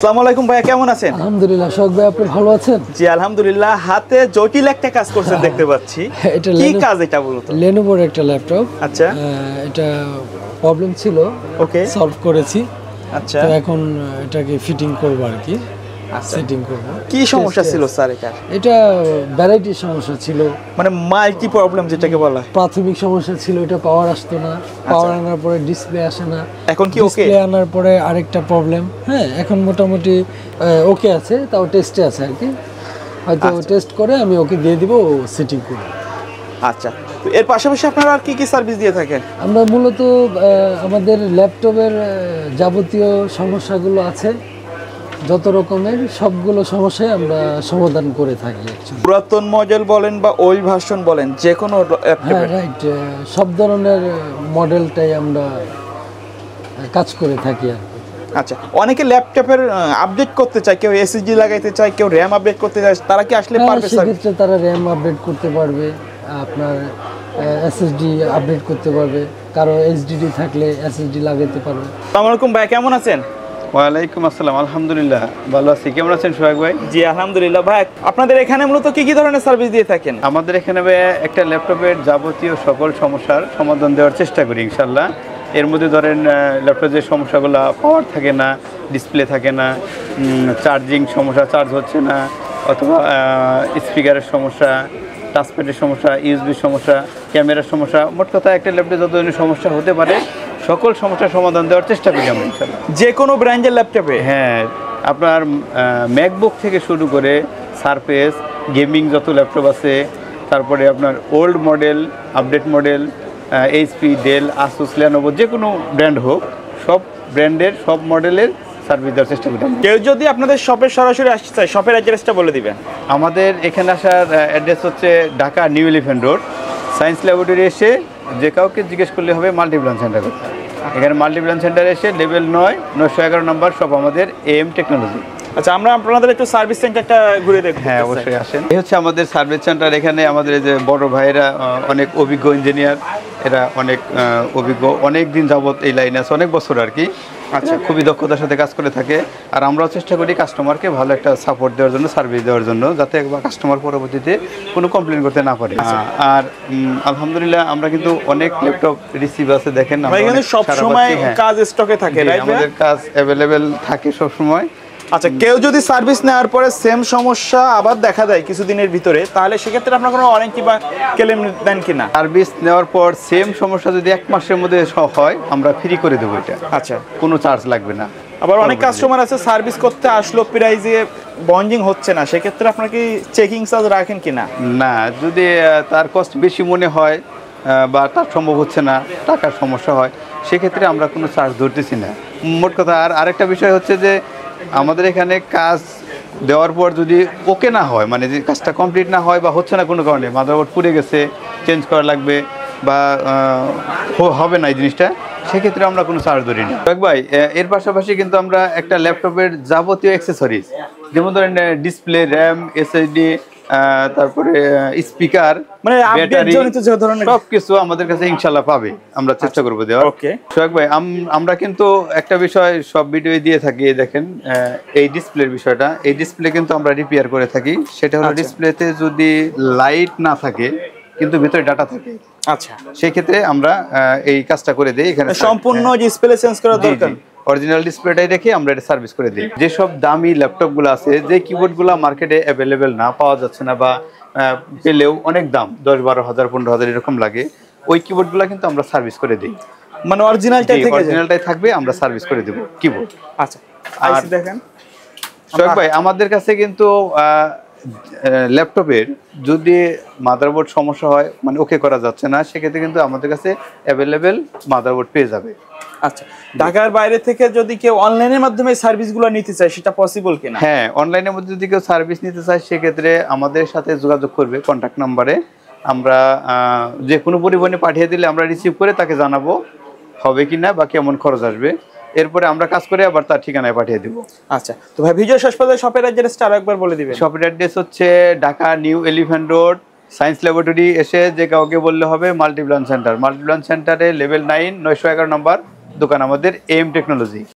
আসসালামু আলাইকুম ভাইয়া, কেমন আছেন? আলহামদুলিল্লাহ। শোক ভাই, আপনি ভালো আছেন? জি আলহামদুলিল্লাহ। হাতে জটিল একটা কাজ করছেন দেখতে পাচ্ছি। এটা কি কাজ এটা বলুন তো? লেনোভোর একটা ল্যাপটপ। আচ্ছা, এটা প্রবলেম ছিল, ওকে, সলভ করেছি। আচ্ছা, তো এখন এটাকে ফিটিং করব আর কি, আচ্ছা। সেটিং করব। কি সমস্যা ছিল স্যার এটা? এটা ভ্যারাইটি সমস্যা ছিল, মানে মাল্টি প্রবলেম যেটাকে বলা হয়। প্রাথমিক সমস্যা ছিল এটা পাওয়ার আসতো না, পাওয়ার আনার পরে ডিসপ্লে আসে না। এখন কি ওকে? ডিসপ্লে আনার পরে আরেকটা প্রবলেম। হ্যাঁ, এখন মোটামুটি ওকে আছে, তাও টেস্টে আছে আর কি। হয়তো টেস্ট করে আমি ওকে দিয়ে দিব, সেটিং করব। আচ্ছা, তো এর পাশাপাশি আপনারা আর কি কি সার্ভিস দিয়ে থাকেন? আমরা মূলত আমাদের ল্যাপটপের যাবতীয় সমস্যাগুলো আছে, যত রকমের সবগুলো সমস্যায় আমরা সমাধান করে থাকি actually। পুরাতন মডেল বলেন বা ওল্ড ভার্সন বলেন, যে কোনো হ্যাঁ, রাইট। সব ধরনের মডেলটাই আমরা কাজ করে থাকি আর কি। আচ্ছা, অনেকে ল্যাপটপের আপডেট করতে চায়, কেউ এসএসডি লাগাইতে চায়, কেউ র্যাম আপডেট করতে চায়, তারা কি আসলে পারবে স্যার? সেক্ষেত্রে তারা র্যাম আপডেট করতে পারবে, আপনার এসএসডি আপডেট করতে পারবে, কারো এইচডিডি থাকলে এসএসডি লাগাতে পারবে। আসসালামু আলাইকুম ভাই, কেমন আছেন? ওয়ালাইকুম আসসালাম, আলহামদুলিল্লাহ ভালো আছি। কেমন আছেন সোহাগ ভাই? জি আলহামদুলিল্লাহ। ভাই আপনাদের এখানে মূলত কি কি ধরনের সার্ভিস দিয়ে থাকেন? আমাদের এখানে ভাই একটা ল্যাপটপের যাবতীয় সকল সমস্যার সমাধান দেওয়ার চেষ্টা করি ইনশাল্লাহ। এর মধ্যে ধরেন ল্যাপটপের যে সমস্যাগুলো, পাওয়ার থাকে না, ডিসপ্লে থাকে না, চার্জিং সমস্যা, চার্জ হচ্ছে না, অথবা স্পিকারের সমস্যা, টাচপ্যাডের সমস্যা, ইউএসবির সমস্যা, ক্যামেরার সমস্যা, মোট কথা একটা ল্যাপটপে যত ধরনের সমস্যা হতে পারে সকল সমস্যার সমাধান দেওয়ার চেষ্টা করি আমরা ইনশাল্লাহ। যে কোনো ব্র্যান্ডের ল্যাপটপে? হ্যাঁ, আপনার ম্যাকবুক থেকে শুরু করে সারফেস, গেমিং যত ল্যাপটপ আছে, তারপরে আপনার old model, update model, HP, Dell, Asus, Lenovo, যে কোনো ব্র্যান্ড হোক, সব ব্র্যান্ডের সব মডেলের সার্ভিস দেওয়ার চেষ্টা করি। কেউ যদি আপনাদের শপে সরাসরি আসতে চায়, শপের অ্যাড্রেসটা বলে দিবেন। আমাদের এখানে আসার অ্যাড্রেস হচ্ছে Dhaka new elephant road, science laboratory এসে যে কাউকে জিজ্ঞেস করলে হবে মাল্টিপ্লান সেন্টার কথা। এখানে মাল্টিপ্লান সেন্টার এসে লেভেল 9, 911 নম্বর সব আমাদের এম টেকনোলজি। আচ্ছা, আমরা আপনাদের একটু সার্ভিস সেন্টারটা ঘুরে দেখব। হ্যাঁ, অবশ্যই আসেন। এই হচ্ছে আমাদের সার্ভিস সেন্টার। এখানে আমাদের এই যে বড় ভাইয়েরা অনেক অভিজ্ঞ ইঞ্জিনিয়ার, এরা অনেক অভিজ্ঞ, অনেক দিন যাবত এই লাইনে আছে, অনেক বছর আর কি। আচ্ছা, খুবই দক্ষতার সাথে কাজ করে থাকে। আর আমরাও চেষ্টা করি কাস্টমারকে ভালো একটা সাপোর্ট দেওয়ার জন্য, সার্ভিস দেওয়ার জন্য, যাতে একবার কাস্টমার পরবর্তীতে কোনো কমপ্লেন করতে না পারে। আর আলহামদুলিল্লাহ আমরা কিন্তু অনেক ল্যাপটপ রিসিভ আছে, দেখেন এখানে সব সময় কাজ স্টকে থাকে, রাইট? আমাদের কাজ অ্যাভেলেবেল থাকে সব সময়। আচ্ছা, কেউ যদি সার্ভিস নেওয়ার পরে সেম সমস্যা আবার দেখা দেয় কিছুদিনের ভিতরে, তাহলে সেক্ষেত্রে আপনার কোনো ওয়ারেন্টি বা ক্লেম দেন কিনা? সার্ভিস নেওয়ার পর সেম সমস্যা যদি 1 মাসের মধ্যে হয়, আমরা ফ্রি করে দেবো এটা। আচ্ছা, কোনো চার্জ লাগবে না। আবার অনেক কাস্টমার আছে সার্ভিস করতে আসলো, প্রাইজে বন্ডিং হচ্ছে না, সেক্ষেত্রে আপনার কি চেকিং চার্জ রাখেন কিনা? না, যদি তার কস্ট বেশি মনে হয় বা তার সম্ভব হচ্ছে না, টাকার সমস্যা হয়, সেক্ষেত্রে আমরা কোনো চার্জ ধরতেছি না। মোট কথা। আর আরেকটা বিষয় হচ্ছে যে আমাদের এখানে কাজ দেওয়ার পর যদি ওকে না হয়, মানে যে কাজটা কমপ্লিট না হয় বা হচ্ছে না কোনো কারণে, মাদারবোর্ড পুড়ে গেছে, চেঞ্জ করা লাগবে বা হবে না এই জিনিসটা, সেক্ষেত্রে আমরা কোনো চার্জ ধরি না। ভাই, এর পাশাপাশি কিন্তু আমরা একটা ল্যাপটপের যাবতীয় অ্যাক্সেসরিজ, যেমন ধরেন ডিসপ্লে, র্যাম, এসএসডি, তারপরে স্পিকার, মানে ব্যাটারি, যে ধরনের সবকিছু আমাদের কাছে ইনশাল্লাহ পাবে, আমরা চেষ্টা করবো দেওয়ার। ওকে সোহাগ ভাই, আমরা কিন্তু একটা বিষয় সব ভিডিও দিয়ে থাকি, দেখেন এই ডিসপ্লের বিষয়টা, এই ডিসপ্লে কিন্তু আমরা রিপেয়ার করে থাকি। সেটা হলো ডিসপ্লেতে যদি লাইট না থাকে কিন্তু ভিতরে ডাটা থাকে, আচ্ছা, সেই ক্ষেত্রে আমরা এই কাজটা করে দিই। এখানে সম্পূর্ণ ডিসপ্লে চেঞ্জ করা দরকার, অরিজিনাল ডিসপ্লেটাই রেখে আমরা এটা সার্ভিস করে দিই। যেসব দামি ল্যাপটপগুলো আছে, যে কিবোর্ডগুলো মার্কেটে অ্যাভেলেবেল না, পাওয়া যাচ্ছে না, বা পেলেও অনেক দাম, 10-12 হাজার 15 হাজার এরকম লাগে, ওই কিবোর্ডগুলো কিন্তু আমরা সার্ভিস করে দিই। মানে অরিজিনালটাই থাকবে, আমরা সার্ভিস করে দেব কিবোর্ড। আচ্ছা, আইসি দেখেন সোহাগ ভাই, আমাদের কাছে কিন্তু ল্যাপটপের যদি মাদারবোর্ড সমস্যা হয়, মানে ওকে করা যাচ্ছে না, সেক্ষেত্রে কিন্তু আমাদের কাছে অ্যাভেলেবেল মাদারবোর্ড পেয়ে যাবে। আচ্ছা, ঢাকার বাইরে থেকে যদি কেউ অনলাইনের মাধ্যমে সার্ভিসগুলো নিতে চায়, সেটা পসিবল কিনা? হ্যাঁ, অনলাইনের মধ্যে যদি কেউ সার্ভিস নিতে চায়, সেক্ষেত্রে আমাদের সাথে যোগাযোগ করবে কন্ট্যাক্ট নাম্বারে। আমরা যে কোনো পরিবহনে পাঠিয়ে দিলে আমরা রিসিভ করে তাকে জানাবো হবে কিনা বা কেমন খরচ আসবে, এরপরে আমরা কাজ করে আবার তার ঠিকানায় পাঠিয়ে দেবো। আচ্ছা, তো ভাই ভিডিও শেষ পর্যন্ত শপের অ্যাড্রেসটা আরেকবার বলে দিবেন। শপের অ্যাড্রেস হচ্ছে Dhaka new elephant road, science laboratory এসে যে কাউকে বললে হবে মাল্টিপ্লান সেন্টার। মাল্টিপ্লান সেন্টারে লেভেল 9, 911 নম্বর দোকান আমাদের এম টেকনোলজি।